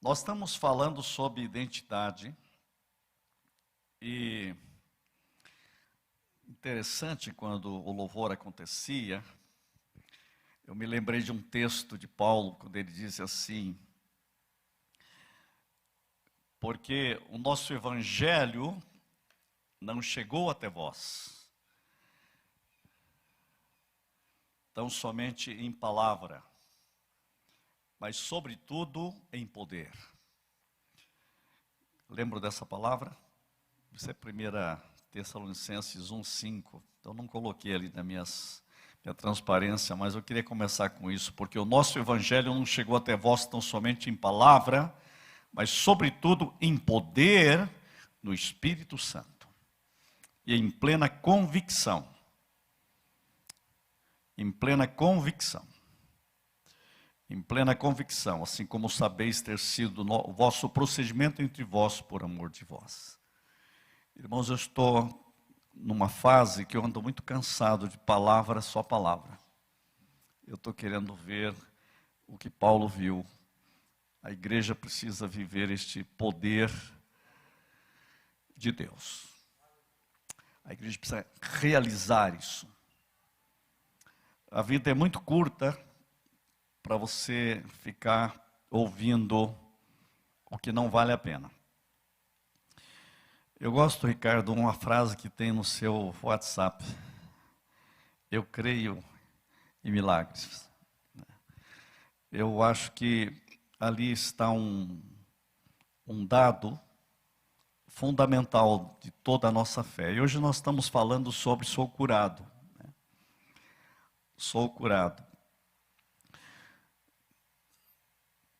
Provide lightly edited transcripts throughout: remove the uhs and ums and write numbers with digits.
Nós estamos falando sobre identidade e interessante, quando o louvor acontecia, eu me lembrei de um texto de Paulo, quando ele diz assim: porque o nosso evangelho não chegou até vós, tão somente em palavra, mas sobretudo em poder. Lembro dessa palavra? Isso é 1 Tessalonicenses 1:5. Então não coloquei ali na minha transparência, mas eu queria começar com isso, porque o nosso evangelho não chegou até vós tão somente em palavra, mas sobretudo em poder no Espírito Santo e em plena convicção. Em plena convicção. Em plena convicção, assim como sabeis ter sido o vosso procedimento entre vós por amor de vós. Irmãos, eu estou numa fase que eu ando muito cansado de palavra, só palavra. Eu estou querendo ver o que Paulo viu. A igreja precisa viver este poder de Deus. A igreja precisa realizar isso. A vida é muito curta para você ficar ouvindo o que não vale a pena. Eu gosto, Ricardo, de uma frase que tem no seu WhatsApp. Eu creio em milagres. Eu acho que ali está um dado fundamental de toda a nossa fé. E hoje nós estamos falando sobre sou curado. Sou curado.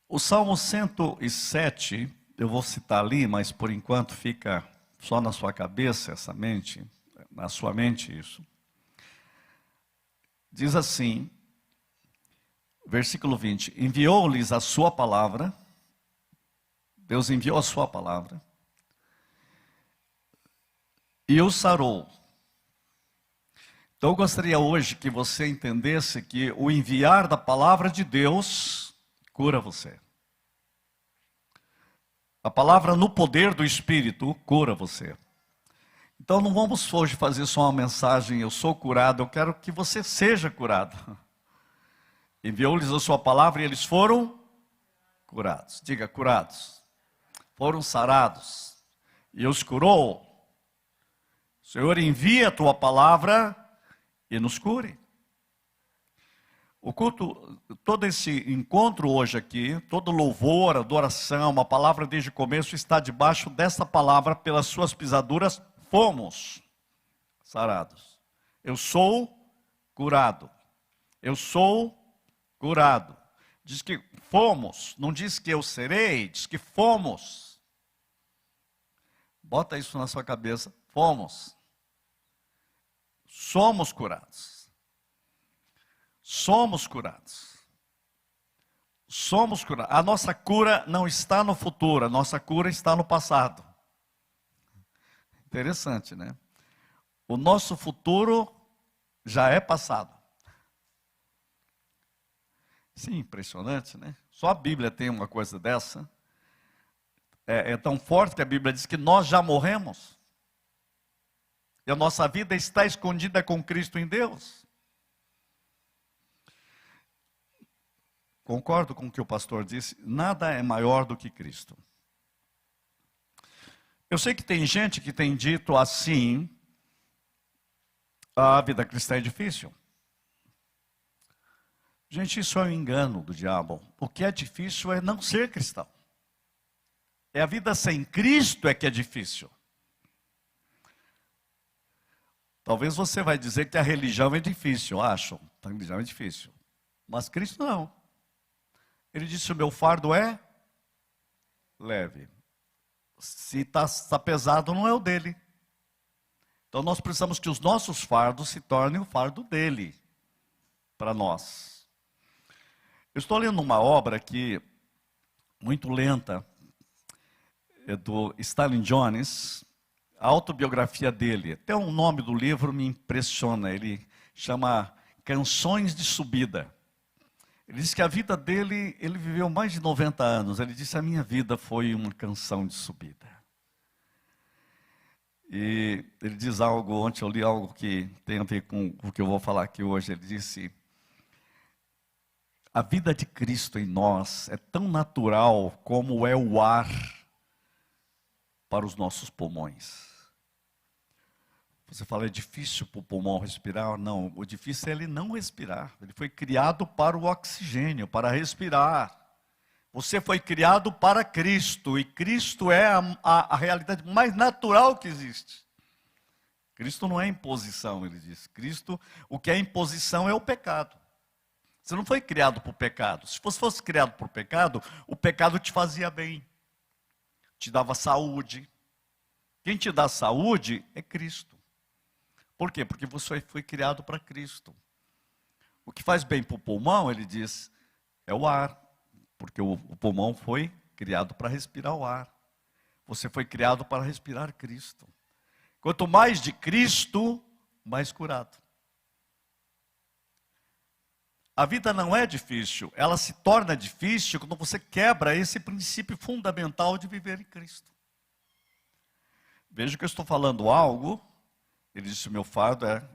O Salmo 107, eu vou citar ali, mas por enquanto fica só na sua cabeça, essa mente, na sua mente isso. Diz assim, versículo 20, enviou-lhes a sua palavra, Deus enviou a sua palavra, e os sarou. Então eu gostaria hoje que você entendesse que o enviar da palavra de Deus cura você. A palavra no poder do Espírito cura você. Então não vamos hoje fazer só uma mensagem, eu sou curado, eu quero que você seja curado. Enviou-lhes a sua palavra e eles foram curados. Diga, curados. Foram sarados. E os curou. Senhor, envia a tua palavra e nos cure. O culto, todo esse encontro hoje aqui, todo louvor, adoração, uma palavra desde o começo está debaixo dessa palavra, pelas suas pisaduras, fomos sarados. Eu sou curado. Eu sou curado. Diz que fomos, não diz que eu serei, diz que fomos. Bota isso na sua cabeça, fomos. Somos curados. Somos curados. Somos curados. A nossa cura não está no futuro, a nossa cura está no passado. Interessante, né? O nosso futuro já é passado. Sim, impressionante, né? Só a Bíblia tem uma coisa dessa. É tão forte que a Bíblia diz que nós já morremos. E a nossa vida está escondida com Cristo em Deus. Concordo com o que o pastor disse, nada é maior do que Cristo. Eu sei que tem gente que tem dito assim, a vida cristã é difícil. Gente, isso é um engano do diabo. O que é difícil é não ser cristão. É a vida sem Cristo é que é difícil. Talvez você vai dizer que a religião é difícil, acho. A religião é difícil. Mas Cristo não. Ele disse, o meu fardo é leve. Se está pesado, não é o dele. Então nós precisamos que os nossos fardos se tornem o fardo dele, para nós. Eu estou lendo uma obra aqui, muito lenta, é do Stalin Jones, a autobiografia dele. Até o nome do livro me impressiona, ele chama Canções de Subida. Ele disse que a vida dele, ele viveu mais de 90 anos. Ele disse: a minha vida foi uma canção de subida. E ele diz algo, ontem eu li algo que tem a ver com o que eu vou falar aqui hoje. Ele disse: a vida de Cristo em nós é tão natural como é o ar para os nossos pulmões. Você fala, é difícil para o pulmão respirar? Não, o difícil é ele não respirar. Ele foi criado para o oxigênio, para respirar. Você foi criado para Cristo, e Cristo é a realidade mais natural que existe. Cristo não é imposição, ele diz. Cristo, o que é imposição é o pecado. Você não foi criado por pecado. Se você fosse criado por pecado, o pecado te fazia bem. Te dava saúde. Quem te dá saúde é Cristo. Por quê? Porque você foi criado para Cristo. O que faz bem para o pulmão, ele diz, é o ar. Porque o pulmão foi criado para respirar o ar. Você foi criado para respirar Cristo. Quanto mais de Cristo, mais curado. A vida não é difícil, ela se torna difícil quando você quebra esse princípio fundamental de viver em Cristo. Veja que eu estou falando algo, ele disse: o meu fardo é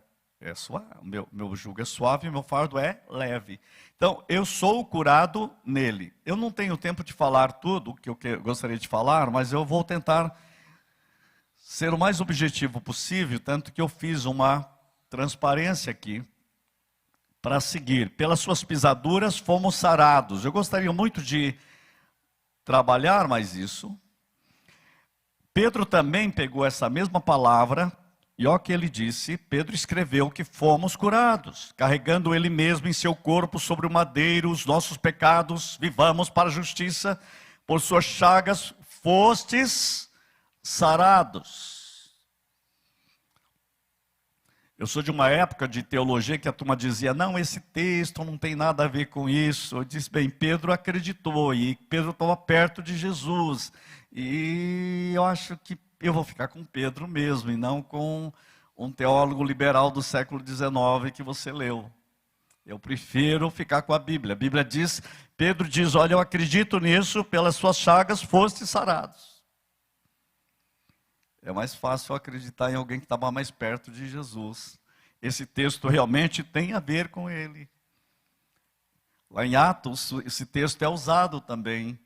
suave, meu jugo é suave e meu fardo é leve. Então, eu sou curado nele. Eu não tenho tempo de falar tudo que eu gostaria de falar, mas eu vou tentar ser o mais objetivo possível, tanto que eu fiz uma transparência aqui para seguir. Pelas suas pisaduras fomos sarados. Eu gostaria muito de trabalhar mais isso. Pedro também pegou essa mesma palavra, e olha o que ele disse. Pedro escreveu que fomos curados, carregando ele mesmo em seu corpo sobre o madeiro os nossos pecados, vivamos para a justiça, por suas chagas fostes sarados. Eu sou de uma época de teologia que a turma dizia: não, esse texto não tem nada a ver com isso. Eu disse: bem, Pedro acreditou, e Pedro estava perto de Jesus, e eu acho que eu vou ficar com Pedro mesmo, e não com um teólogo liberal do século XIX que você leu. Eu prefiro ficar com a Bíblia. A Bíblia diz, Pedro diz: olha, eu acredito nisso, pelas suas chagas fostes sarados. É mais fácil acreditar em alguém que estava mais perto de Jesus. Esse texto realmente tem a ver com ele. Lá em Atos, esse texto é usado também.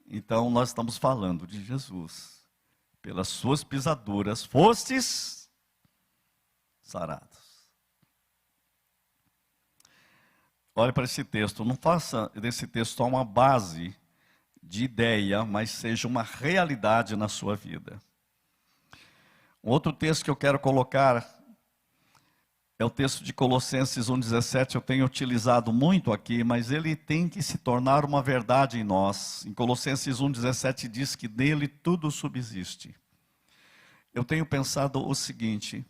Então, nós estamos falando de Jesus. Pelas suas pisaduras fostes sarados. Olhe para esse texto. Não faça desse texto só uma base de ideia, mas seja uma realidade na sua vida. Um outro texto que eu quero colocar é o texto de Colossenses 1,17. Eu tenho utilizado muito aqui, mas ele tem que se tornar uma verdade em nós. Em Colossenses 1,17 diz que nele tudo subsiste. Eu tenho pensado o seguinte: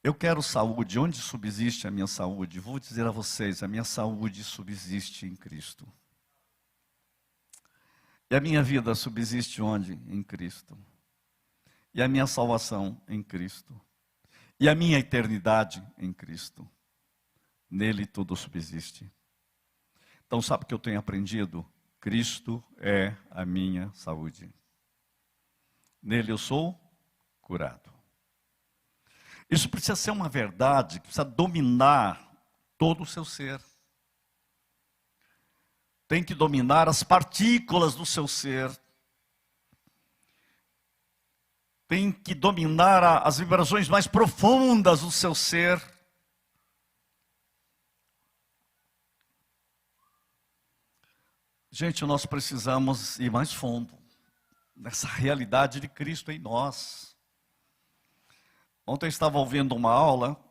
eu quero saúde. Onde subsiste a minha saúde? Vou dizer a vocês, a minha saúde subsiste em Cristo. E a minha vida subsiste onde? Em Cristo. E a minha salvação em Cristo. E a minha eternidade em Cristo. Nele tudo subsiste. Então, sabe o que eu tenho aprendido? Cristo é a minha saúde. Nele eu sou curado. Isso precisa ser uma verdade, precisa dominar todo o seu ser. Tem que dominar as partículas do seu ser. Tem que dominar as vibrações mais profundas do seu ser. Gente, nós precisamos ir mais fundo nessa realidade de Cristo em nós. Ontem eu estava ouvindo uma aula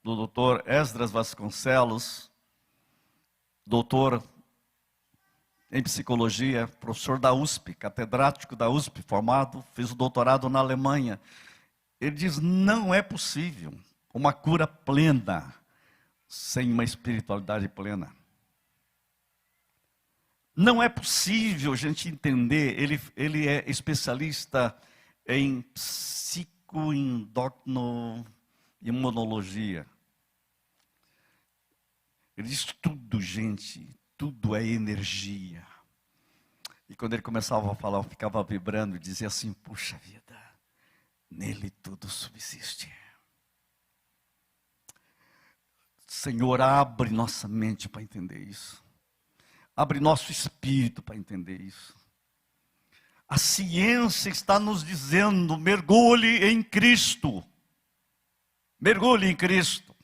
do Dr. Esdras Vasconcelos, doutor em psicologia, professor da USP, catedrático da USP, formado, fez o doutorado na Alemanha. Ele diz: não é possível uma cura plena sem uma espiritualidade plena. Não é possível a gente entender. Ele é especialista em psicoendócrino-imunologia. Ele diz tudo, gente, tudo é energia. E quando ele começava a falar, eu ficava vibrando e dizia assim, puxa vida, nele tudo subsiste. Senhor, abre nossa mente para entender isso. Abre nosso espírito para entender isso. A ciência está nos dizendo, mergulhe em Cristo. Mergulhe em Cristo.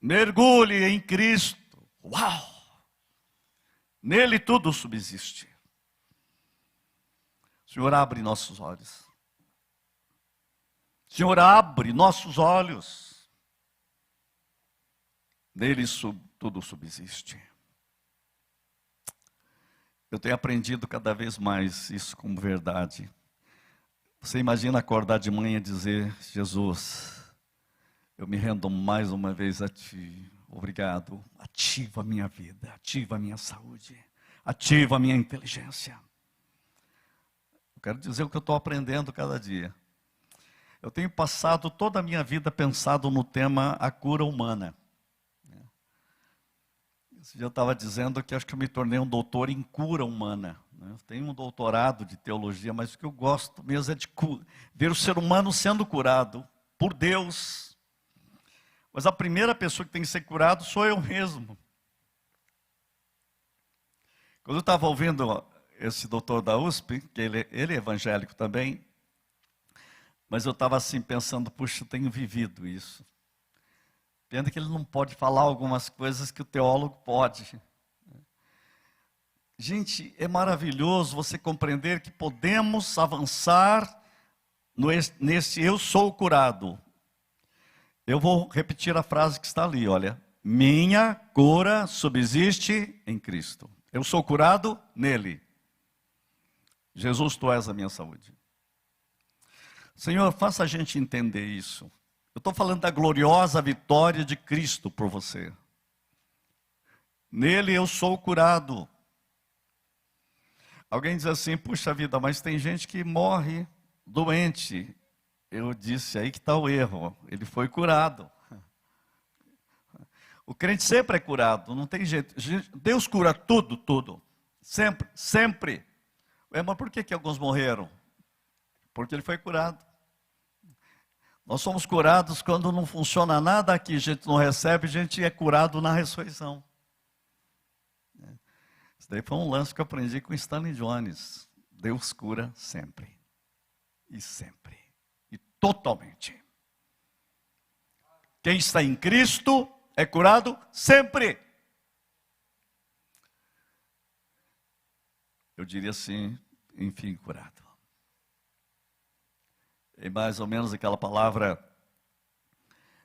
Mergulhe em Cristo. Uau! Nele tudo subsiste. Senhor, abre nossos olhos. Senhor, abre nossos olhos. Nele tudo subsiste. Eu tenho aprendido cada vez mais isso como verdade. Você imagina acordar de manhã e dizer, Jesus, eu me rendo mais uma vez a Ti. Obrigado. Ativa a minha vida, ativa a minha saúde, ativa a minha inteligência. Eu quero dizer o que eu estou aprendendo cada dia. Eu tenho passado toda a minha vida pensado no tema a cura humana. Esse dia eu estava dizendo que acho que eu me tornei um doutor em cura humana. Eu tenho um doutorado de teologia, mas o que eu gosto mesmo é de ver o ser humano sendo curado por Deus. Mas a primeira pessoa que tem que ser curado sou eu mesmo. Quando eu estava ouvindo esse doutor da USP, que ele é evangélico também, mas eu estava assim pensando, puxa, eu tenho vivido isso. Pena que ele não pode falar algumas coisas que o teólogo pode. Gente, é maravilhoso você compreender que podemos avançar nesse eu sou curado. Eu vou repetir a frase que está ali, olha. Minha cura subsiste em Cristo. Eu sou curado nele. Jesus, tu és a minha saúde. Senhor, faça a gente entender isso. Eu estou falando da gloriosa vitória de Cristo por você. Nele eu sou curado. Alguém diz assim, puxa vida, mas tem gente que morre doente. Eu disse, aí que está o erro. Ele foi curado. O crente sempre é curado, não tem jeito. Deus cura tudo, tudo. Sempre, sempre. Mas por que alguns morreram? Porque ele foi curado. Nós somos curados quando não funciona nada aqui, a gente não recebe, a gente é curado na ressurreição. Isso daí foi um lance que eu aprendi com Stanley Jones. Deus cura sempre. E sempre. E totalmente. Quem está em Cristo é curado sempre. Eu diria assim, enfim, curado. É mais ou menos aquela palavra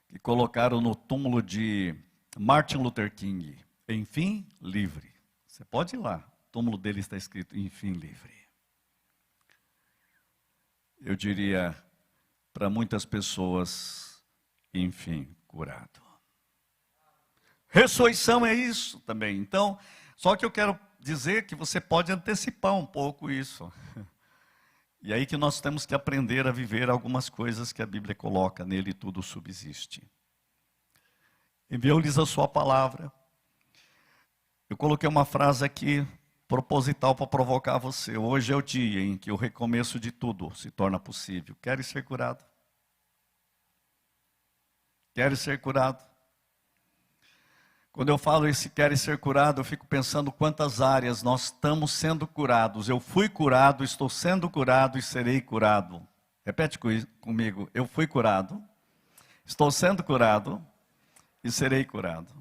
que colocaram no túmulo de Martin Luther King. Enfim, livre. Você pode ir lá. O túmulo dele está escrito, enfim, livre. Eu diria, para muitas pessoas, enfim, curado. Ressurreição é isso também. Então, só que eu quero dizer que você pode antecipar um pouco isso. E aí que nós temos que aprender a viver algumas coisas que a Bíblia coloca, nele tudo subsiste. Enviou-lhes a sua palavra. Eu coloquei uma frase aqui, proposital para provocar você. Hoje é o dia em que o recomeço de tudo se torna possível. Queres ser curado? Queres ser curado? Quando eu falo esse queres ser curado, eu fico pensando quantas áreas nós estamos sendo curados. Eu fui curado, estou sendo curado e serei curado. Repete comigo, eu fui curado, estou sendo curado e serei curado.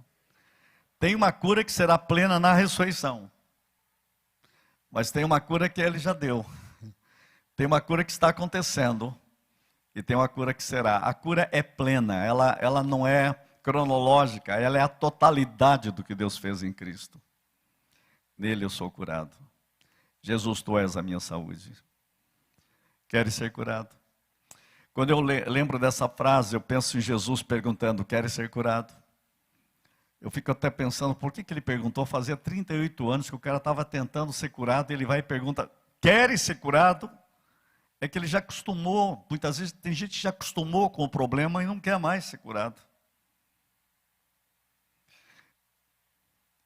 Tem uma cura que será plena na ressurreição. Mas tem uma cura que ele já deu. Tem uma cura que está acontecendo. E tem uma cura que será. A cura é plena, ela não é cronológica, ela é a totalidade do que Deus fez em Cristo. Nele eu sou curado. Jesus, tu és a minha saúde. Queres ser curado? Quando eu lembro dessa frase, eu penso em Jesus perguntando, queres ser curado? Eu fico até pensando, por que ele perguntou? Fazia 38 anos que o cara estava tentando ser curado, e ele vai e pergunta, queres ser curado? É que ele já acostumou, muitas vezes tem gente que já acostumou com o problema e não quer mais ser curado.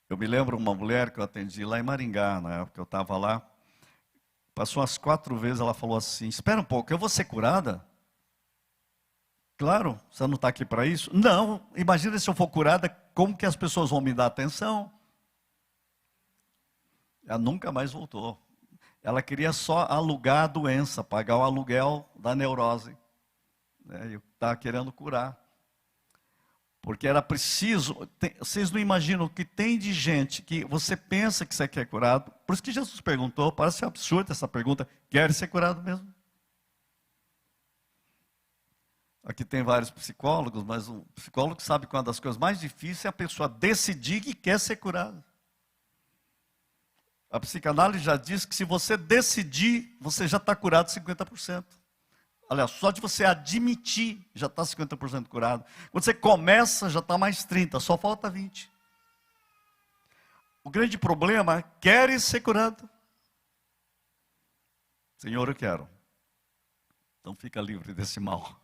Eu me lembro uma mulher que eu atendi lá em Maringá, na época que eu estava lá. Passou umas 4 vezes, ela falou assim: espera um pouco, eu vou ser curada? Claro, você não está aqui para isso? Não, imagina se eu for curada, como que as pessoas vão me dar atenção? Ela nunca mais voltou. Ela queria só alugar a doença, pagar o aluguel da neurose. E eu estava querendo curar. Porque era preciso, vocês não imaginam o que tem de gente que você pensa que você quer curado. Por isso que Jesus perguntou, parece absurda essa pergunta: quer ser curado mesmo? Aqui tem vários psicólogos, mas um psicólogo sabe que uma das coisas mais difíceis é a pessoa decidir que quer ser curado. A psicanálise já diz que se você decidir, você já está curado 50%. Aliás, só de você admitir, já está 50% curado. Quando você começa, já está mais 30%, só falta 20%. O grande problema é: queres ser curado? Senhor, eu quero. Então fica livre desse mal.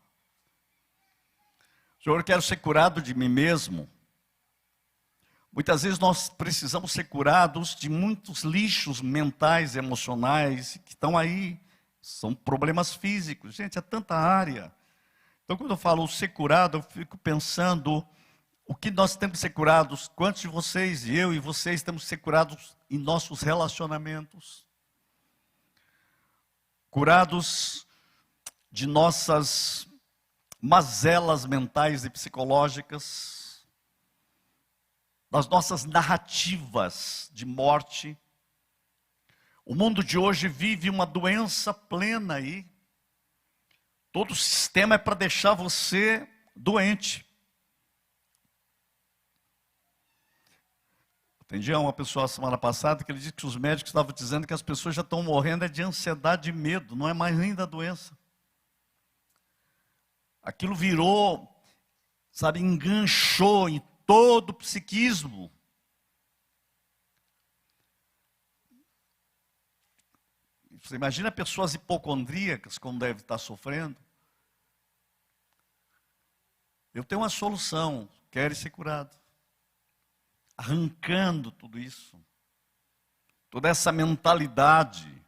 Senhor, eu quero ser curado de mim mesmo. Muitas vezes nós precisamos ser curados de muitos lixos mentais, emocionais, que estão aí. São problemas físicos. Gente, é tanta área. Então, quando eu falo ser curado, eu fico pensando o que nós temos que ser curados. Quantos de vocês, e eu e vocês, temos que ser curados em nossos relacionamentos? Curados de nossas mazelas mentais e psicológicas, das nossas narrativas de morte. O mundo de hoje vive uma doença plena aí. Todo o sistema é para deixar você doente. Atendi a uma pessoa semana passada que ele disse que os médicos estavam dizendo que as pessoas já estão morrendo de ansiedade e medo, não é mais nem da doença. Aquilo virou, sabe, enganchou em todo o psiquismo. Você imagina pessoas hipocondríacas como devem estar sofrendo. Eu tenho uma solução: quer ser curado. Arrancando tudo isso. Toda essa mentalidade.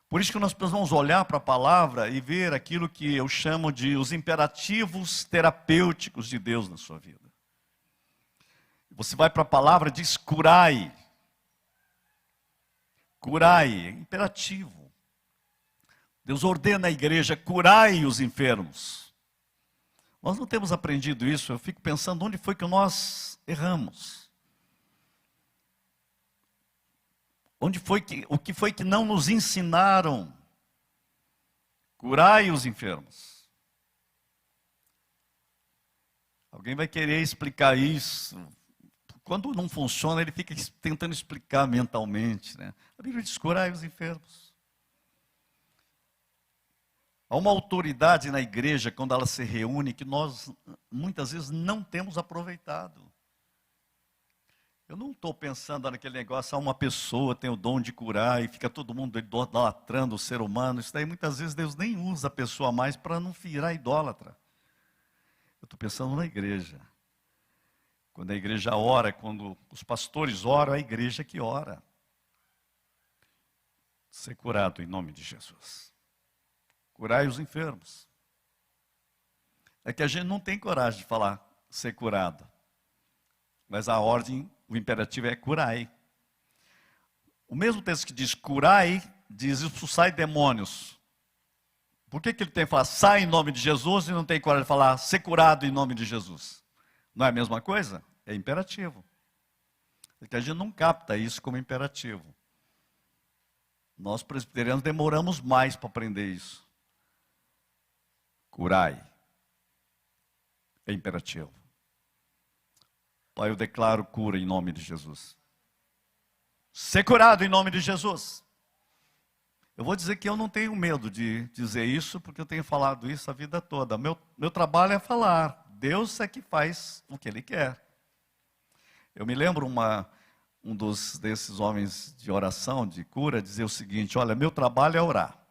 Por isso que nós precisamos olhar para a palavra e ver aquilo que eu chamo de os imperativos terapêuticos de Deus na sua vida. Você vai para a palavra e diz: curai. Curai, é imperativo. Deus ordena à igreja: curai os enfermos. Nós não temos aprendido isso. Eu fico pensando onde foi que nós erramos. O que foi que não nos ensinaram? Curai os enfermos. Alguém vai querer explicar isso. Quando não funciona, ele fica tentando explicar mentalmente, né? A Bíblia diz: curai os enfermos. Há uma autoridade na igreja, quando ela se reúne, que nós muitas vezes não temos aproveitado. Eu não estou pensando naquele negócio: uma pessoa tem o dom de curar e fica todo mundo idolatrando o ser humano. Isso daí muitas vezes Deus nem usa a pessoa mais para não virar idólatra. Eu estou pensando na igreja. Quando a igreja ora, quando os pastores oram, é a igreja que ora. Ser curado em nome de Jesus. Curai os enfermos. É que a gente não tem coragem de falar ser curado. Mas a ordem, o imperativo é curai. O mesmo texto que diz curai, diz expulsai demônios. Por que ele tem que falar sai em nome de Jesus e não tem coragem de falar ser curado em nome de Jesus? Não é a mesma coisa? É imperativo. É que a gente não capta isso como imperativo. Nós presbiterianos demoramos mais para aprender isso. Curai. É imperativo. Pai, eu declaro cura em nome de Jesus. Ser curado em nome de Jesus. Eu vou dizer que eu não tenho medo de dizer isso, porque eu tenho falado isso a vida toda. Meu trabalho é falar. Deus é que faz o que Ele quer. Eu me lembro desses homens de oração, de cura, dizer o seguinte: olha, meu trabalho é orar.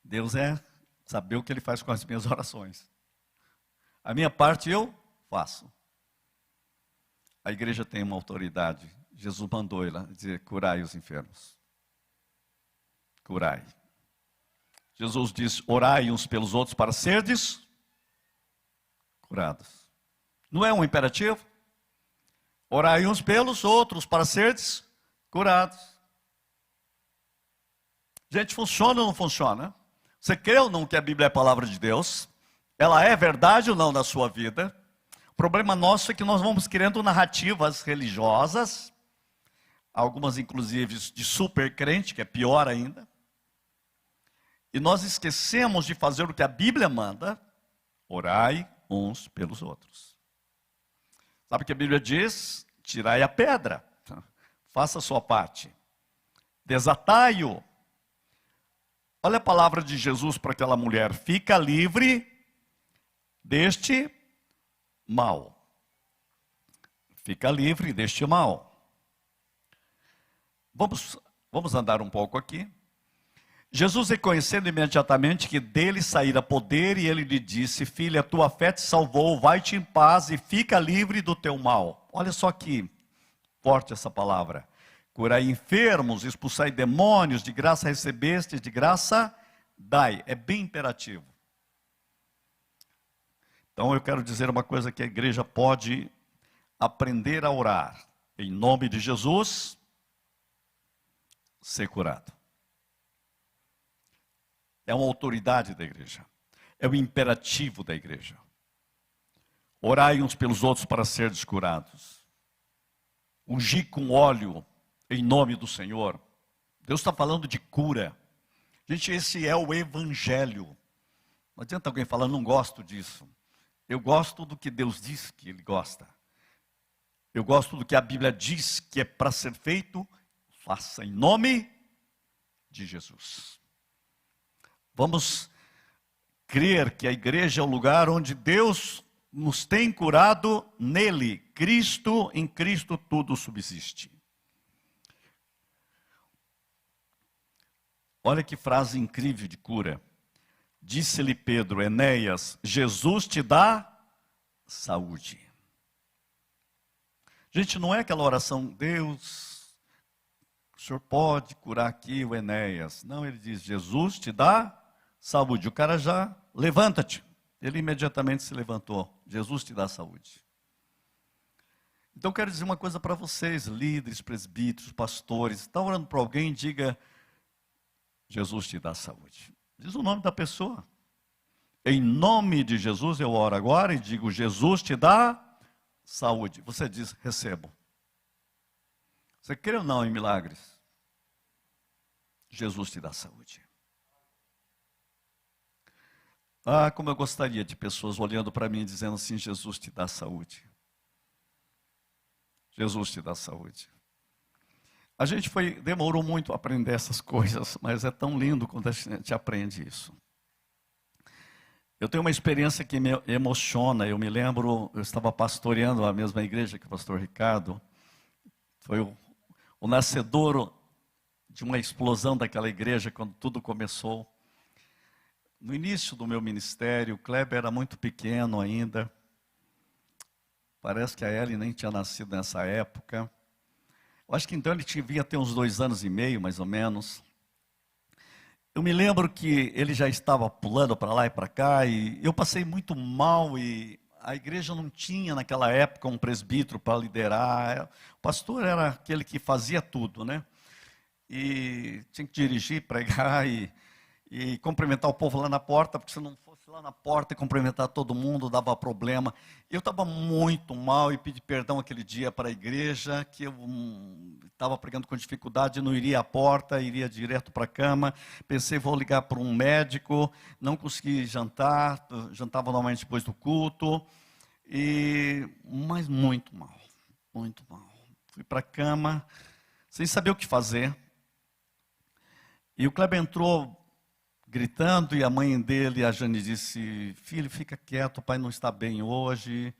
Deus é saber o que Ele faz com as minhas orações. A minha parte eu faço. A igreja tem uma autoridade. Jesus mandou ela dizer: curai os enfermos. Curai. Jesus diz: orai uns pelos outros para serdes curados. Não é um imperativo? Orai uns pelos outros para serdes curados. Gente, funciona ou não funciona? Você crê ou não que a Bíblia é a palavra de Deus? Ela é verdade ou não na sua vida? O problema nosso é que nós vamos criando narrativas religiosas, algumas inclusive de super crente, que é pior ainda, e nós esquecemos de fazer o que a Bíblia manda: orai uns pelos outros. Sabe o que a Bíblia diz? Tirai a pedra, faça a sua parte, desatai-o. Olha a palavra de Jesus para aquela mulher: fica livre deste mal. Fica livre deste mal. Vamos andar um pouco aqui. Jesus, reconhecendo imediatamente que dele saíra poder, e ele lhe disse: filha, a tua fé te salvou, vai-te em paz e fica livre do teu mal. Olha só que forte essa palavra. Curai enfermos, expulsai demônios, de graça recebeste, de graça dai. É bem imperativo. Então eu quero dizer uma coisa que a igreja pode aprender a orar. Em nome de Jesus, ser curado. É uma autoridade da igreja. É o imperativo da igreja. Orai uns pelos outros para serdes curados. Ungir com óleo em nome do Senhor. Deus está falando de cura. Gente, esse é o evangelho. Não adianta alguém falar: não gosto disso. Eu gosto do que Deus diz que Ele gosta. Eu gosto do que a Bíblia diz que é para ser feito. Faça em nome de Jesus. Vamos crer que a igreja é o lugar onde Deus nos tem curado nele. Cristo, em Cristo tudo subsiste. Olha que frase incrível de cura. Disse-lhe Pedro: Enéas, Jesus te dá saúde. Gente, não é aquela oração: Deus, o Senhor pode curar aqui o Enéas. Não, ele diz: Jesus te dá saúde. O cara já: levanta-te. Ele imediatamente se levantou. Jesus te dá saúde. Então eu quero dizer uma coisa para vocês, líderes, presbíteros, pastores. Está orando para alguém, diga: Jesus te dá saúde. Diz o nome da pessoa. Em nome de Jesus eu oro agora e digo: Jesus te dá saúde. Você diz: recebo. Você crê ou não em milagres? Jesus te dá saúde. Ah, como eu gostaria de pessoas olhando para mim e dizendo assim: Jesus te dá saúde. Jesus te dá saúde. A gente demorou muito a aprender essas coisas, mas é tão lindo quando a gente aprende isso. Eu tenho uma experiência que me emociona. Eu me lembro, eu estava pastoreando a mesma igreja que o pastor Ricardo. Foi o nascedouro de uma explosão daquela igreja quando tudo começou. No início do meu ministério, o Kleber era muito pequeno ainda. Parece que a Ellen nem tinha nascido nessa época. Eu acho que então ele devia ter uns 2 anos e meio, mais ou menos. Eu me lembro que ele já estava pulando para lá e para cá, e eu passei muito mal, e a igreja não tinha naquela época um presbítero para liderar. O pastor era aquele que fazia tudo, né? E tinha que dirigir, pregar e cumprimentar o povo lá na porta, porque se não fosse lá na porta e cumprimentar todo mundo, dava problema. Eu estava muito mal e pedi perdão aquele dia para a igreja, que eu estava pregando com dificuldade, não iria à porta, iria direto para a cama. Pensei: vou ligar para um médico, não consegui jantar, jantava normalmente depois do culto, mas muito mal, muito mal. Fui para a cama, sem saber o que fazer, e o Kleber entrou gritando, e a mãe dele, a Jane, disse: filho, fica quieto, o pai não está bem hoje.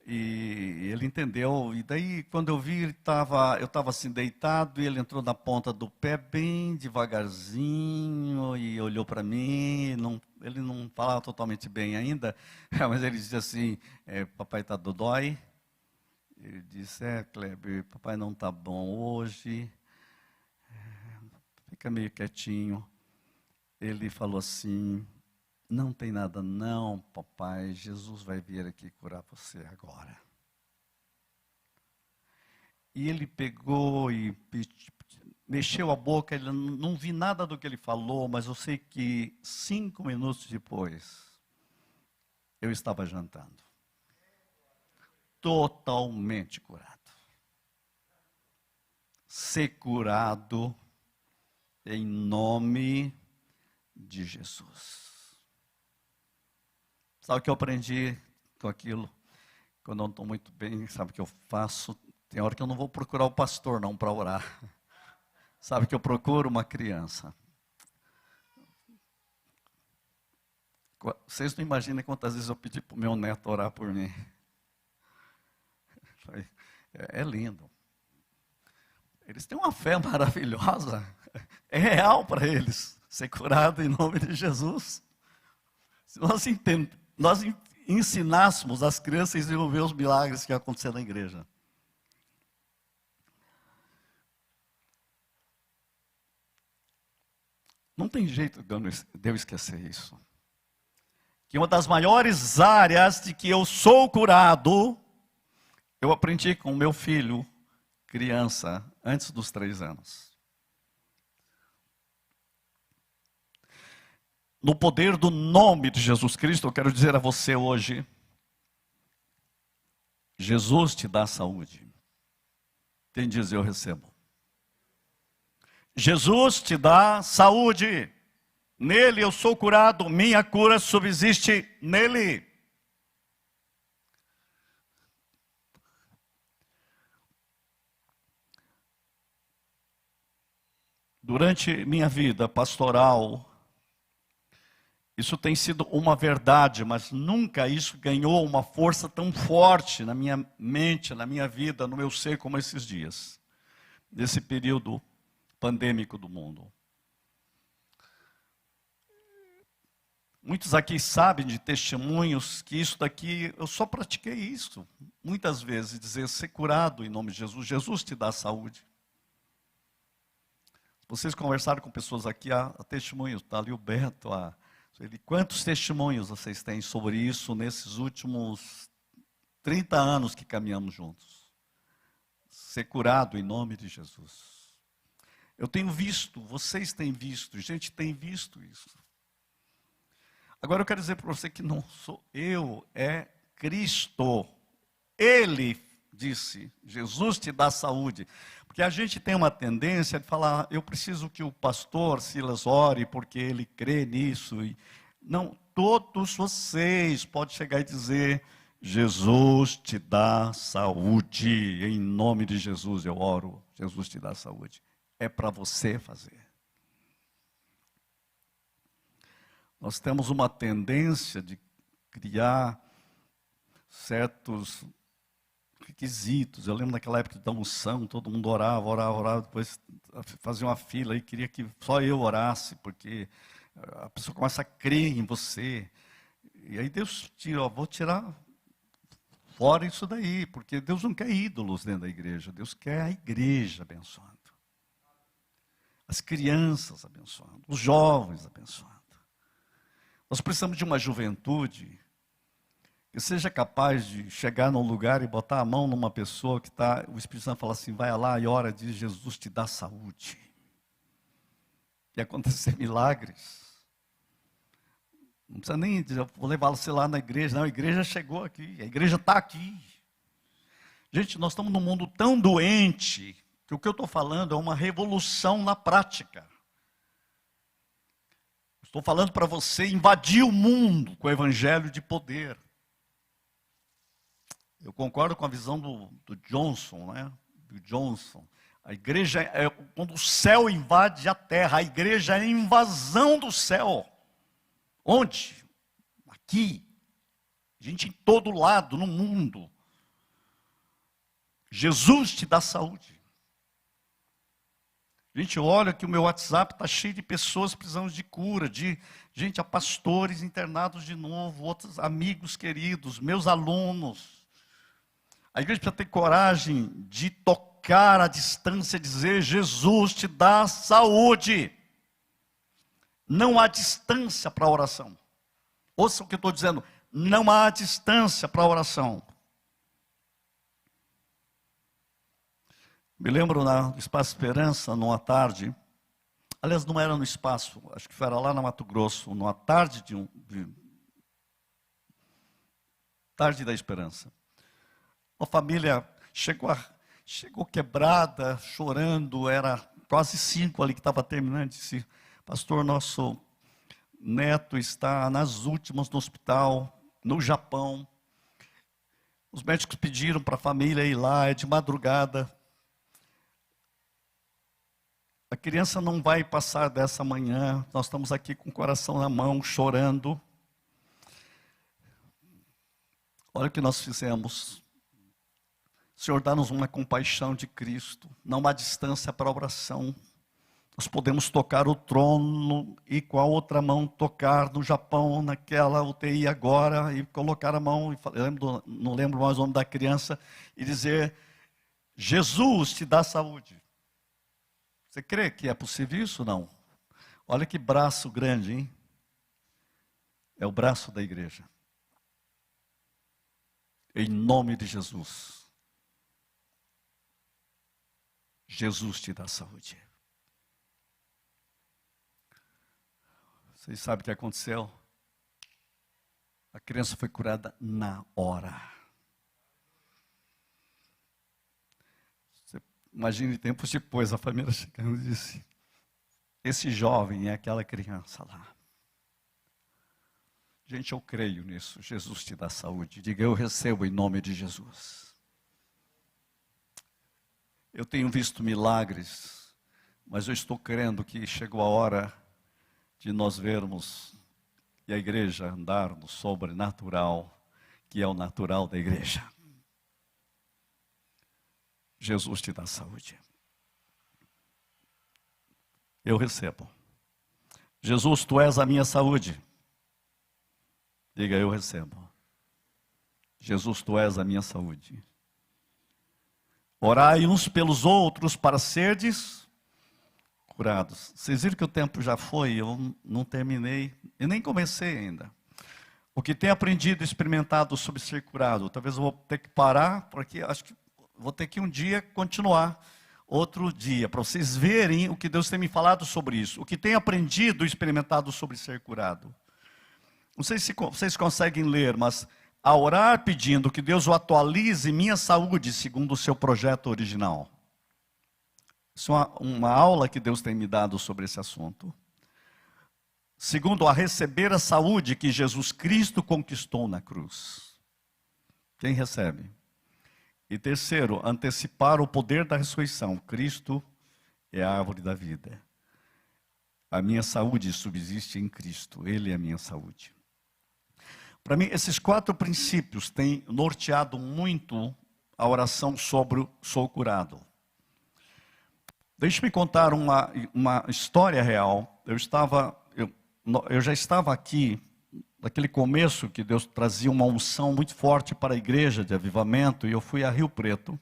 E ele entendeu, e daí quando eu vi, eu estava assim deitado, e ele entrou na ponta do pé bem devagarzinho, e olhou para mim. Ele não falava totalmente bem ainda, mas ele dizia assim: papai está dodói. Ele disse, Kleber, papai não está bom hoje, fica meio quietinho. Ele falou assim, não tem nada não, papai, Jesus vai vir aqui curar você agora. E ele pegou e mexeu a boca, ele não vi nada do que ele falou, mas eu sei que 5 minutos depois, eu estava jantando. Totalmente curado. Ser curado em nome de Jesus. Sabe o que eu aprendi com aquilo? Quando eu não estou muito bem, sabe o que eu faço? Tem hora que eu não vou procurar o pastor não para orar. Sabe que eu procuro uma criança. Vocês não imaginam quantas vezes eu pedi para o meu neto orar por mim. É lindo. Eles têm uma fé maravilhosa. É real para eles ser curado em nome de Jesus. Se nós ensinássemos as crianças a desenvolver os milagres que aconteceram na igreja. Não tem jeito de eu esquecer isso. Que uma das maiores áreas de que eu sou curado, eu aprendi com o meu filho, criança, antes dos 3 anos. No poder do nome de Jesus Cristo, eu quero dizer a você hoje, Jesus te dá saúde. Quem diz eu recebo. Jesus te dá saúde. Nele eu sou curado, minha cura subsiste nele. Durante minha vida pastoral, isso tem sido uma verdade, mas nunca isso ganhou uma força tão forte na minha mente, na minha vida, no meu ser, como esses dias. Nesse período pandêmico do mundo. Muitos aqui sabem de testemunhos que isso daqui, eu só pratiquei isso. Muitas vezes, dizer, ser curado em nome de Jesus. Jesus te dá saúde. Vocês conversaram com pessoas aqui, há testemunhos, está ali o Beto, quantos testemunhos vocês têm sobre isso nesses últimos 30 anos que caminhamos juntos? Ser curado em nome de Jesus. Eu tenho visto, vocês têm visto, gente tem visto isso. Agora eu quero dizer para você que não sou eu, é Cristo. Ele disse, Jesus te dá saúde. Porque a gente tem uma tendência de falar, eu preciso que o pastor Silas ore, porque ele crê nisso. Não, todos vocês podem chegar e dizer, Jesus te dá saúde. Em nome de Jesus eu oro, Jesus te dá saúde. É para você fazer. Nós temos uma tendência de criar certos requisitos. Eu lembro naquela época da unção, todo mundo orava, depois fazia uma fila e queria que só eu orasse, porque a pessoa começa a crer em você. E aí Deus tira, vou tirar fora isso daí, porque Deus não quer ídolos dentro da igreja, Deus quer a igreja abençoando. As crianças abençoando, os jovens abençoando. Nós precisamos de uma juventude que seja capaz de chegar num lugar e botar a mão numa pessoa que está, o Espírito Santo fala assim, vai lá e ora, diz, Jesus te dá saúde. E acontecer milagres. Não precisa nem dizer, vou levá-lo, sei lá, na igreja. Não, a igreja chegou aqui, a igreja está aqui. Gente, nós estamos num mundo tão doente, que o que eu estou falando é uma revolução na prática. Estou falando para você invadir o mundo com o evangelho de poder. Eu concordo com a visão do Johnson, né? Do Johnson. A igreja é quando o céu invade a terra, a igreja é a invasão do céu. Onde? Aqui. Gente em todo lado, no mundo. Jesus te dá saúde. Gente, olha que o meu WhatsApp está cheio de pessoas precisando de cura, há pastores internados de novo, outros amigos queridos, meus alunos. A igreja precisa ter coragem de tocar à distância e dizer: Jesus te dá saúde. Não há distância para a oração. Ouça o que eu estou dizendo. Não há distância para a oração. Me lembro no Espaço Esperança, numa tarde. Aliás, não era no Espaço, acho que era lá na Mato Grosso, numa tarde Tarde da Esperança. Uma família chegou quebrada, chorando, era quase 5 ali que estava terminando. Disse: pastor, nosso neto está nas últimas no hospital, no Japão. Os médicos pediram para a família ir lá, é de madrugada. A criança não vai passar dessa manhã, nós estamos aqui com o coração na mão, chorando. Olha o que nós fizemos. Senhor, dá-nos uma compaixão de Cristo. Não há distância para a oração. Nós podemos tocar o trono e com a outra mão tocar no Japão, naquela UTI agora, e colocar a mão, não lembro mais o nome da criança, e dizer: Jesus te dá saúde. Você crê que é possível isso? Não. Olha que braço grande, hein? É o braço da igreja. Em nome de Jesus. Jesus te dá saúde. Vocês sabem o que aconteceu? A criança foi curada na hora. Você imagine tempos depois, a família chegando e disse: esse jovem é aquela criança lá. Gente, eu creio nisso. Jesus te dá saúde. Diga: eu recebo em nome de Jesus. Eu tenho visto milagres, mas eu estou crendo que chegou a hora de nós vermos e a igreja andar no sobrenatural, que é o natural da igreja. Jesus te dá saúde. Eu recebo. Jesus, tu és a minha saúde. Diga: eu recebo. Jesus, tu és a minha saúde. Orai uns pelos outros para serdes curados. Vocês viram que o tempo já foi, eu não terminei, e nem comecei ainda. O que tem aprendido e experimentado sobre ser curado, talvez eu vou ter que parar, porque acho que vou ter que um dia continuar, outro dia, para vocês verem o que Deus tem me falado sobre isso. O que tem aprendido e experimentado sobre ser curado. Não sei se vocês conseguem ler, mas a orar pedindo que Deus o atualize minha saúde segundo o seu projeto original. Isso é uma aula que Deus tem me dado sobre esse assunto. Segundo, a receber a saúde que Jesus Cristo conquistou na cruz. Quem recebe? E terceiro, antecipar o poder da ressurreição. Cristo é a árvore da vida. A minha saúde subsiste em Cristo. Ele é a minha saúde. Para mim, esses 4 princípios têm norteado muito a oração sobre o sou curado. Deixe-me contar uma história real. Eu já estava aqui, naquele começo que Deus trazia uma unção muito forte para a igreja de avivamento, e eu fui a Rio Preto.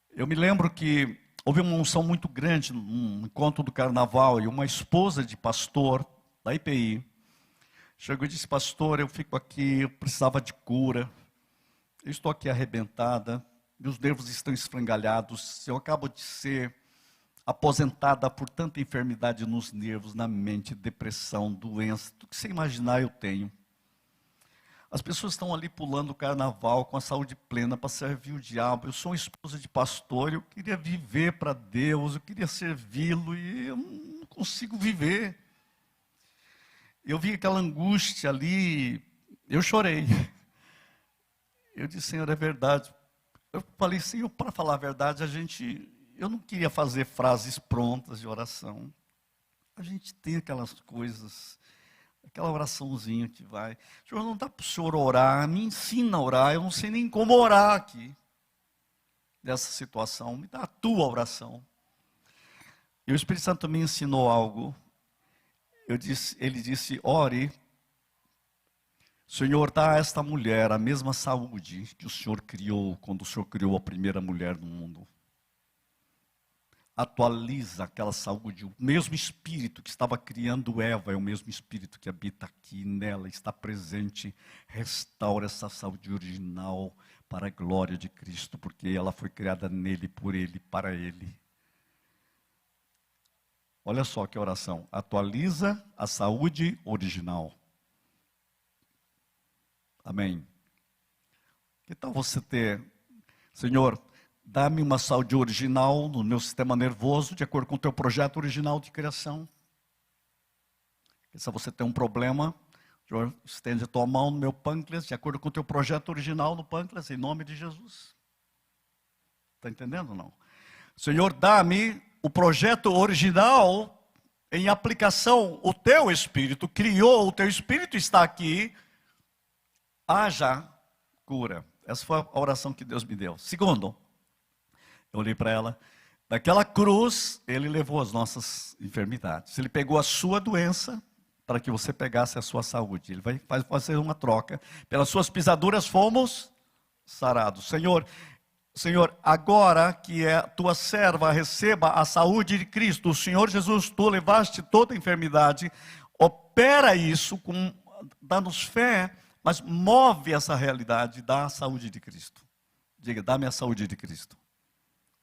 Eu me lembro que houve uma unção muito grande num encontro do carnaval, e uma esposa de pastor da IPI chegou e disse: pastor, eu fico aqui, eu precisava de cura, eu estou aqui arrebentada, meus nervos estão esfrangalhados, eu acabo de ser aposentada por tanta enfermidade nos nervos, na mente, depressão, doença, tudo que você imaginar eu tenho. As pessoas estão ali pulando o carnaval com a saúde plena para servir o diabo. Eu sou uma esposa de pastor, eu queria viver para Deus, eu queria servi-lo e eu não consigo viver. Eu vi aquela angústia ali, eu chorei. Eu disse: Senhor, é verdade. Eu falei: Senhor, para falar a verdade, eu não queria fazer frases prontas de oração. A gente tem aquelas coisas, aquela oraçãozinha que vai. Senhor, não dá para o Senhor orar, me ensina a orar, eu não sei nem como orar aqui, nessa situação, me dá a tua oração. E o Espírito Santo me ensinou algo. Ele disse: ore Senhor, dá a esta mulher a mesma saúde que o Senhor criou quando o Senhor criou a primeira mulher no mundo. Atualiza aquela saúde, o mesmo Espírito que estava criando Eva, é o mesmo Espírito que habita aqui nela, está presente, restaura essa saúde original para a glória de Cristo, porque ela foi criada nele, por ele, para ele. Olha só que oração, atualiza a saúde original. Amém. Que tal você ter, Senhor, dá-me uma saúde original no meu sistema nervoso, de acordo com o teu projeto original de criação. E se você tem um problema, Senhor, estende a tua mão no meu pâncreas, de acordo com o teu projeto original no pâncreas, em nome de Jesus. Está entendendo ou não? Senhor, dá-me o projeto original em aplicação. O teu Espírito criou, o teu Espírito está aqui. Haja cura. Essa foi a oração que Deus me deu. Segundo, eu olhei para ela. Naquela cruz, Ele levou as nossas enfermidades. Ele pegou a sua doença para que você pegasse a sua saúde. Ele vai fazer uma troca. Pelas suas pisaduras fomos sarados. Senhor, agora que a tua serva receba a saúde de Cristo, o Senhor Jesus, tu levaste toda a enfermidade, opera isso, dá-nos fé, mas move essa realidade da saúde de Cristo. Diga, dá-me a saúde de Cristo.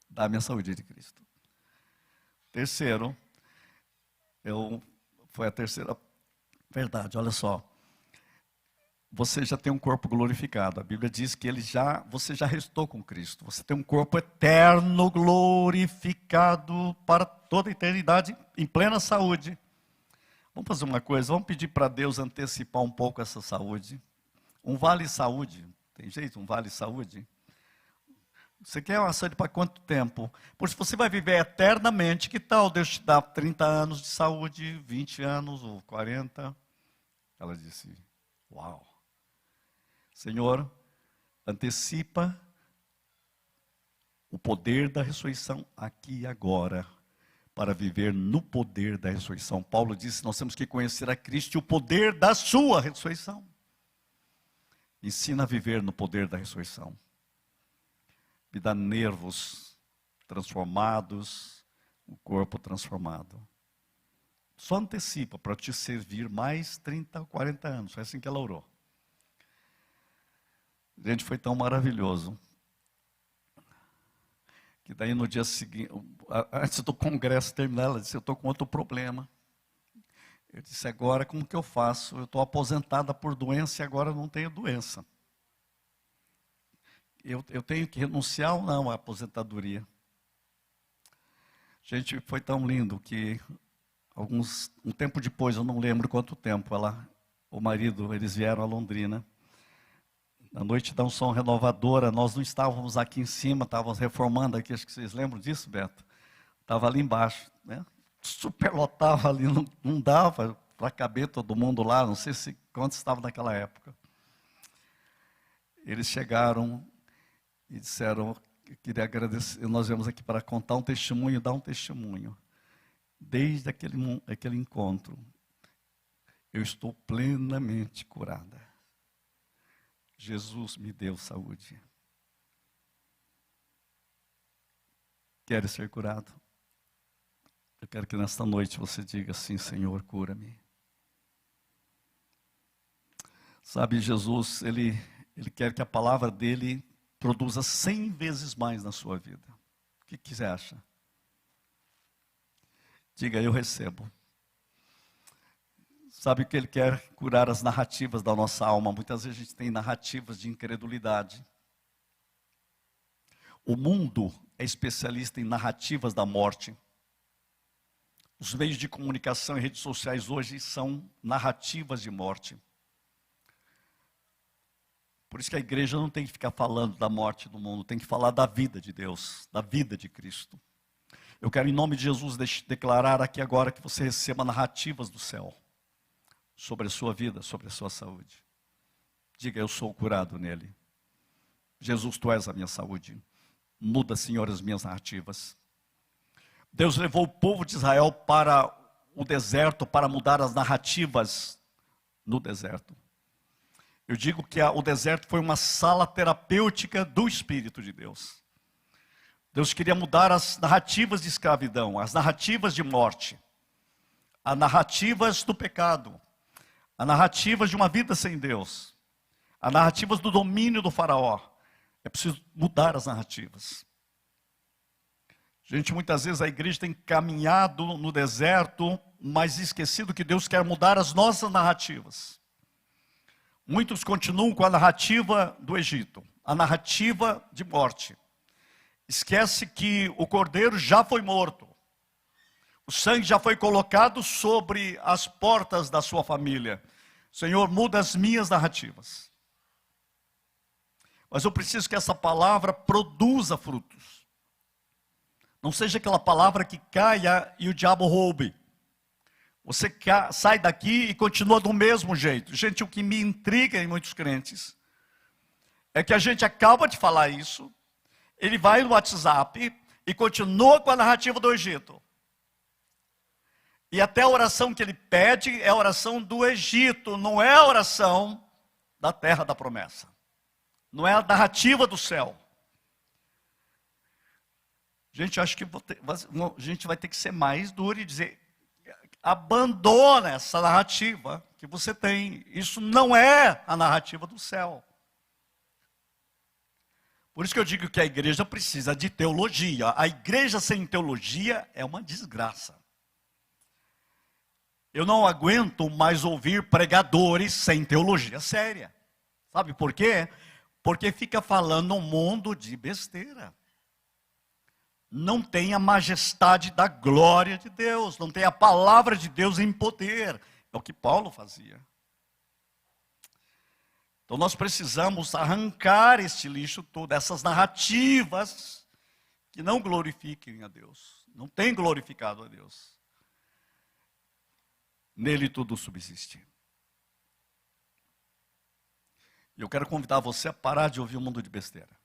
Dá-me a saúde de Cristo. Terceiro, foi a terceira verdade, olha só. Você já tem um corpo glorificado. A Bíblia diz que você já restou com Cristo. Você tem um corpo eterno, glorificado para toda a eternidade, em plena saúde. Vamos fazer uma coisa, vamos pedir para Deus antecipar um pouco essa saúde. Um vale saúde, tem jeito? Um vale saúde? Você quer uma saúde para quanto tempo? Porque se você vai viver eternamente, que tal Deus te dar 30 anos de saúde, 20 anos ou 40? Ela disse, uau. Senhor, antecipa o poder da ressurreição aqui e agora, para viver no poder da ressurreição. Paulo disse, nós temos que conhecer a Cristo e o poder da sua ressurreição. Ensina a viver no poder da ressurreição. Me dá nervos transformados, o corpo transformado. Só antecipa para te servir mais 30 ou 40 anos. Foi assim que ela orou. Gente, foi tão maravilhoso. Que daí no dia seguinte, antes do congresso terminar, ela disse, eu estou com outro problema. Eu disse, agora como que eu faço? Eu estou aposentada por doença e agora não tenho doença. Eu tenho que renunciar ou não à aposentadoria? Gente, foi tão lindo que um tempo depois, eu não lembro quanto tempo, o marido, eles vieram a Londrina. Na noite da unção renovadora, nós não estávamos aqui em cima, estávamos reformando aqui, acho que vocês lembram disso, Beto? Estava ali embaixo, né? Superlotava ali, não dava para caber todo mundo lá, não sei quantos estavam naquela época. Eles chegaram e disseram, eu queria agradecer, nós viemos aqui para contar um testemunho, dar um testemunho. Desde aquele encontro, eu estou plenamente curada. Jesus me deu saúde. Quer ser curado? Eu quero que nesta noite você diga assim, Senhor, cura-me. Sabe, Jesus, Ele quer que a palavra dEle produza 100 vezes mais na sua vida. O que você acha? Diga, eu recebo. Sabe que Ele quer curar as narrativas da nossa alma. Muitas vezes a gente tem narrativas de incredulidade. O mundo é especialista em narrativas da morte. Os meios de comunicação e redes sociais hoje são narrativas de morte. Por isso que a igreja não tem que ficar falando da morte do mundo, tem que falar da vida de Deus, da vida de Cristo. Eu quero, em nome de Jesus, declarar aqui agora que você receba narrativas do céu sobre a sua vida, sobre a sua saúde. Diga, eu sou curado nele. Jesus, tu és a minha saúde. Muda, Senhor, as minhas narrativas. Deus levou o povo de Israel para o deserto para mudar as narrativas no deserto. Eu digo que o deserto foi uma sala terapêutica do Espírito de Deus. Deus queria mudar as narrativas de escravidão, as narrativas de morte, as narrativas do pecado, as narrativas de uma vida sem Deus, as narrativas do domínio do faraó. É preciso mudar as narrativas. Gente, muitas vezes a igreja tem caminhado no deserto, mas esquecido que Deus quer mudar as nossas narrativas. Muitos continuam com a narrativa do Egito, a narrativa de morte. Esquece que o cordeiro já foi morto. O sangue já foi colocado sobre as portas da sua família. Senhor, muda as minhas narrativas. Mas eu preciso que essa palavra produza frutos. Não seja aquela palavra que caia e o diabo roube. Você sai daqui e continua do mesmo jeito. Gente, o que me intriga em muitos crentes é que a gente acaba de falar isso, ele vai no WhatsApp e continua com a narrativa do Egito. E até a oração que ele pede é a oração do Egito, não é a oração da terra da promessa. Não é a narrativa do céu. Gente, acho que a gente vai ter que ser mais duro e dizer: abandona essa narrativa que você tem. Isso não é a narrativa do céu. Por isso que eu digo que a igreja precisa de teologia. A igreja sem teologia é uma desgraça. Eu não aguento mais ouvir pregadores sem teologia séria. Sabe por quê? Porque fica falando um mundo de besteira. Não tem a majestade da glória de Deus, não tem a palavra de Deus em poder. É o que Paulo fazia. Então nós precisamos arrancar este lixo todo, essas narrativas que não glorifiquem a Deus, não têm glorificado a Deus. Nele tudo subsiste. E eu quero convidar você a parar de ouvir o mundo de besteira.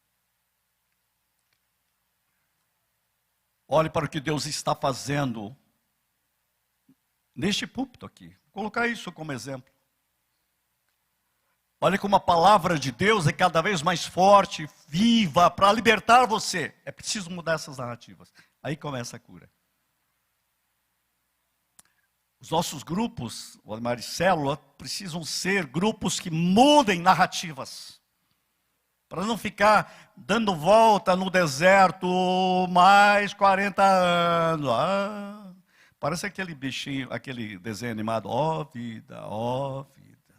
Olhe para o que Deus está fazendo neste púlpito aqui. Vou colocar isso como exemplo. Olhe como a palavra de Deus é cada vez mais forte, viva, para libertar você. É preciso mudar essas narrativas. Aí começa a cura. Os nossos grupos, o Admar e Célula, precisam ser grupos que mudem narrativas. Para não ficar dando volta no deserto mais 40 anos. Parece aquele bichinho, aquele desenho animado. Ó vida, ó vida.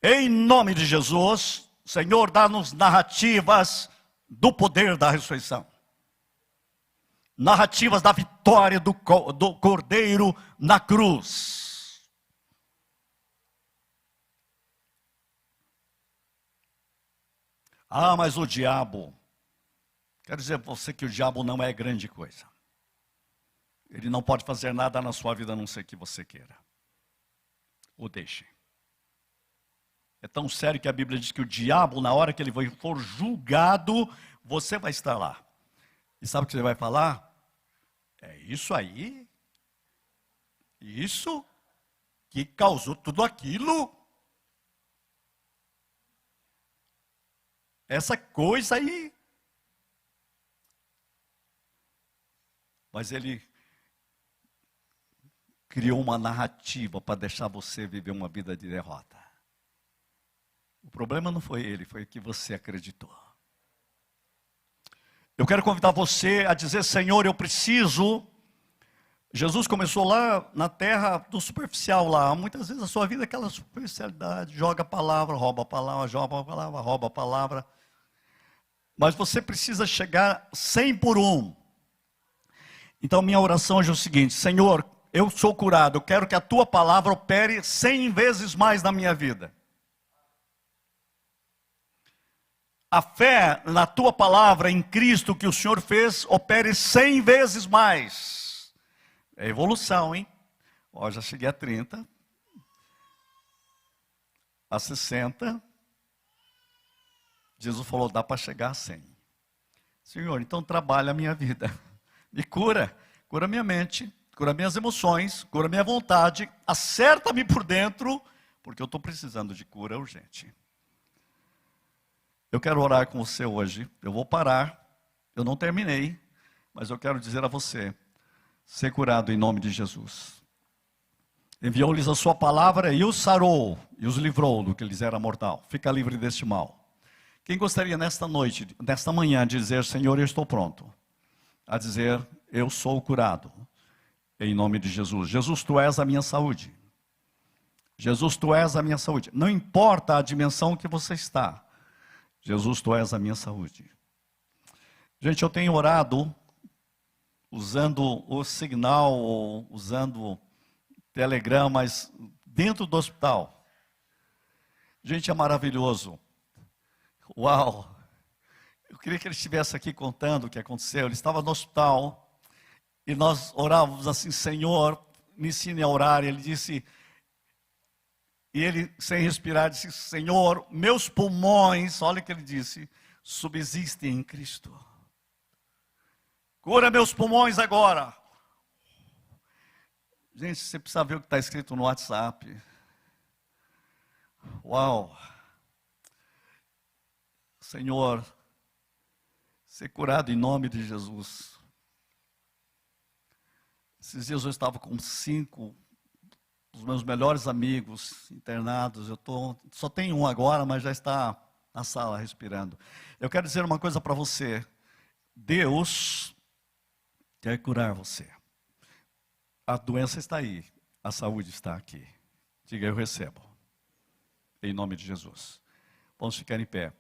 Em nome de Jesus, Senhor, dá-nos narrativas do poder da ressurreição. Narrativas da vitória do Cordeiro na cruz. Ah, mas o diabo, quero dizer para você que o diabo não é grande coisa. Ele não pode fazer nada na sua vida a não ser que você queira. O deixe. É tão sério que a Bíblia diz que o diabo, na hora que ele for julgado, você vai estar lá. E sabe o que você vai falar? É isso aí? Isso que causou tudo aquilo? Essa coisa aí. Mas ele criou uma narrativa para deixar você viver uma vida de derrota. O problema não foi ele, foi que você acreditou. Eu quero convidar você a dizer: Senhor, eu preciso. Jesus começou lá na terra do superficial lá. Muitas vezes a sua vida é aquela superficialidade. Joga a palavra, rouba a palavra, joga a palavra, rouba a palavra. Mas você precisa chegar 100 por 1. Então minha oração hoje é o seguinte: Senhor, eu sou curado. Eu quero que a tua palavra opere 100 vezes mais na minha vida. A fé na tua palavra, em Cristo, que o Senhor fez, opere 100 vezes mais. É evolução, hein? Ó, já cheguei a 30. A 60. Jesus falou: dá para chegar a 100. Senhor, então trabalha a minha vida. Me cura. Cura minha mente. Cura minhas emoções. Cura minha vontade. Acerta-me por dentro. porque eu estou precisando de cura urgente. Eu quero orar com você hoje. Eu vou parar. Eu não terminei, mas eu quero dizer a você, ser curado em nome de Jesus. Enviou-lhes a sua palavra e os sarou, e os livrou do que lhes era mortal. Fica livre deste mal. Quem gostaria nesta noite, nesta manhã, de dizer, Senhor, eu estou pronto. A dizer, eu sou curado. Em nome de Jesus. Jesus, tu és a minha saúde. Jesus, tu és a minha saúde. Não importa a dimensão que você está. Jesus, tu és a minha saúde. Gente, eu tenho orado usando o Signal, usando Telegram, mas dentro do hospital. Gente, é maravilhoso. Uau! Eu queria que ele estivesse aqui contando o que aconteceu. Ele estava no hospital e nós orávamos assim, Senhor, me ensine a orar. Ele disse, e ele sem respirar disse, Senhor, meus pulmões, olha o que ele disse, subsistem em Cristo. Cura meus pulmões agora. Gente, você precisa ver o que está escrito no WhatsApp. Uau! Senhor, ser curado em nome de Jesus. Esses dias eu estava com 5 dos meus melhores amigos internados. Só tenho um agora, mas já está na sala respirando. Eu quero dizer uma coisa para você. Deus quer curar você. A doença está aí, a saúde está aqui. Diga, eu recebo. Em nome de Jesus. Vamos ficar em pé.